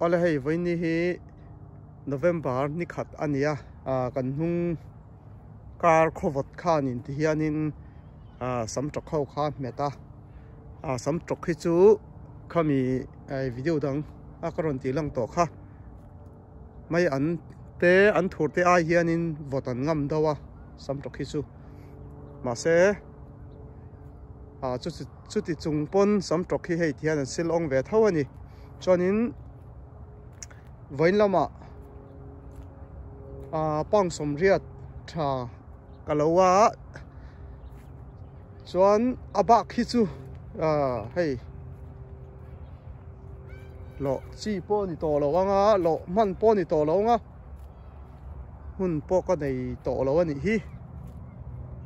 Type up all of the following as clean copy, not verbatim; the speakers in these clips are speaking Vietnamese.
ole hei voini hi November ni khat ania kan hung kar khowat khan in ti hianin sam tok khau kha meta sam tok hi chu khami video dang akaron ti lang to kha mai an te an thur te ai hianin votan ngam dawa sam tok hi chu ma se chu ti chung pon sam tok hi hei thian an sil ong ve tho ani chonin voin lama pang som riat tha kalowa chuan abak hi chu hei lo chi po ni to lo anga lo man po ni to lo nga hun po ka nei to lo ani hi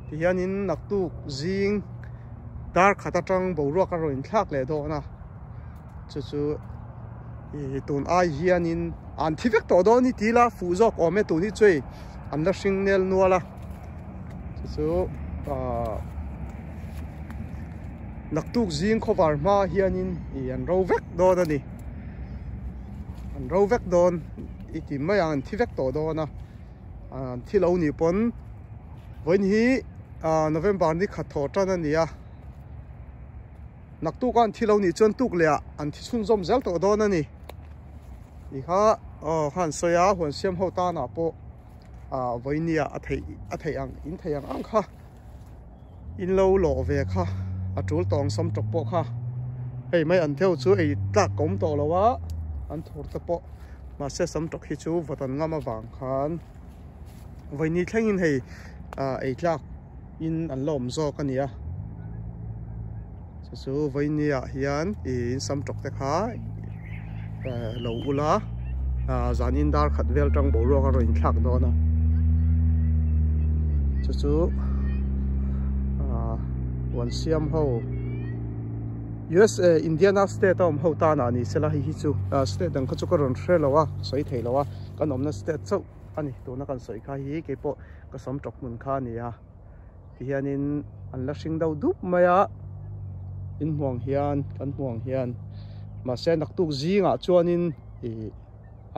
ti hianin naktu jing dar khata tang bo ro ka roin thlak le do na chu tun ai hianin an thivek to do ni tila fu zo ko me tu ni chui an la signal nuala chu naktuk jing khovar ma hianin an ro vek do na ni an ro vek don iti mai an thivek to do na an thilo ni pon voin hi November ni khatho tan ania naktuk an thilo ni chon tuk le an thi chun zom zel to do na ni i kha han soya hon siam ho ta na po voinia a thei ang in thei ang kha in lo ve kha atul tong sam tok po kha hei mai an theo chu ei tlak kom to lowa an thur ta po ma se sam tok hi chu votan ngama wang khan voini thlengin hei ei tlak in an lom zo kania chu voinia hian in sam tok te kha lo ula zanin dar khat vel tang bo ro ka ro in thlak do na chu wan siam ho USA Indiana state ho ta na ni sela hi chu state dang kha chu ka ron hre lawa soi thei lawa kan omna state chau ani to na kan soi kha hi ke po ka sam tok mun kha ni a ti hianin an la sing dau dup maya in huang hian kan huang hian ma se naktuk zinga chuanin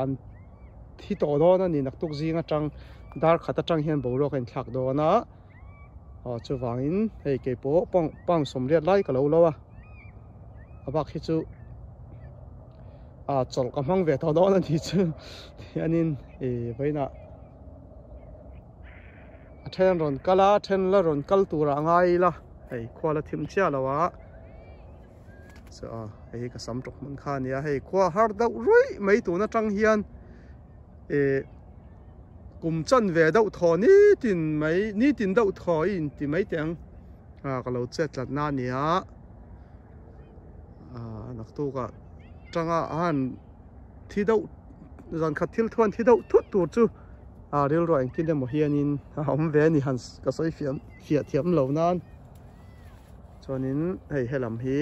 an thi to do na ni naktuk zinga tang dar khata tang hian bo ro kan thlak do na chu wangin hei ke po pang som riat lai ka lo lawa abak hi chu chol ka mang ve to do na ni chu hianin voina then ron kala then la ron kal tura ngai la hei khwala thim chia lawa so hei ka sam tok mun kha nia hei khwa har dau roi mai tu na tang hian kum chan ve dau tho ni tin dau tho in ti mai teng ka lo chet lat na nia nak tu ka tanga an thi dau zan khat thil thuan thi dau thut tur chu ril ro ang tin demo hianin hom ve ni han ka soi fia thiam lo nan chonin hei helam hi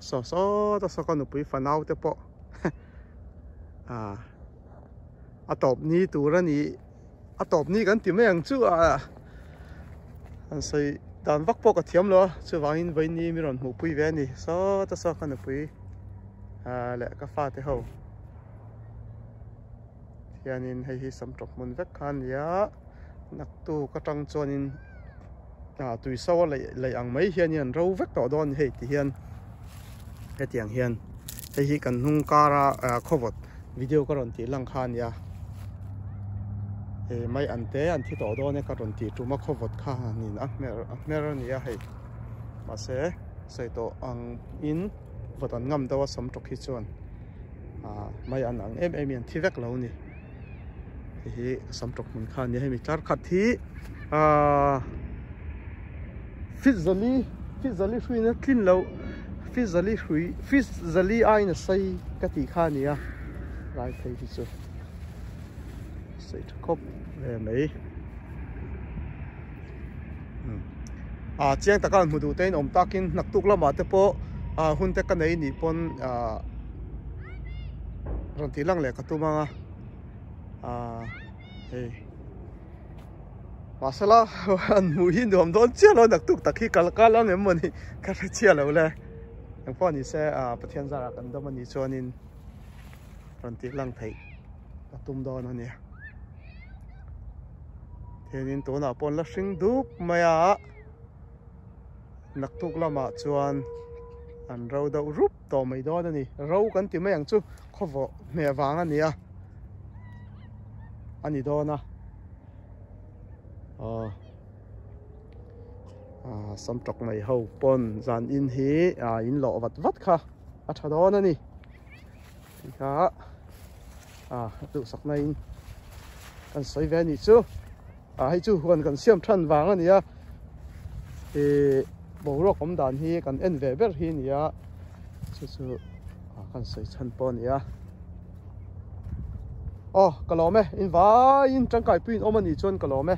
so ta so kan upui fanau te po atop ni turani atop ni kan ti me ang chu an sei dan vak po ka thiam lo chu wangin voini mi ron mu pui ve ni so ta so kan upui le ka fa te ho hianin hei hi sam tok mun vek khan ya nak tu ka tang chonin tui so lei ang mai hian ro vek to don hei ti hian hetiang hian hei hi kan hung kara khowat video ka ron ti lang khan ya mai ante an thi to do ne ka ron ti tuma khowat kha nin mer ni ya hei ma se sei to ang in votan ngam dawa sam tok hi chuan mai an ang em an thi vek lo ni hi sam tok mun khan ni hei mi tlar khat hi physically hui na clean lo physically ai na sai ka ti kha ni a lai thei hi chu sai khop ve mai chiang takan mudu tein om takin naktuk lama te po hun te ka nei ni pon ron ti lang le ka tu manga hey masala an mu hin dom don chia lo naktuk takhi kalkalang em mani ka chia lo le yang pho ni se pathian zara kan dom ani chuanin ron ti lang thei tum don ani thenin tuna pon la hring dup maya nak tuk lama chuan an ro do rup to mai don ani ro kan ti mai ang chu khovo me wang ani a ani dona sam tok mai ho pon zan in hi in lo wat kha a tha don ani kha tu sak na in kan soi ve ni chu hay chu huan kan siam than wang ani a bo ro kom dan hi kan en ve ber hi ni a chu kan soi chan pon ni a kalome in va in tangkai puin omani chon kalome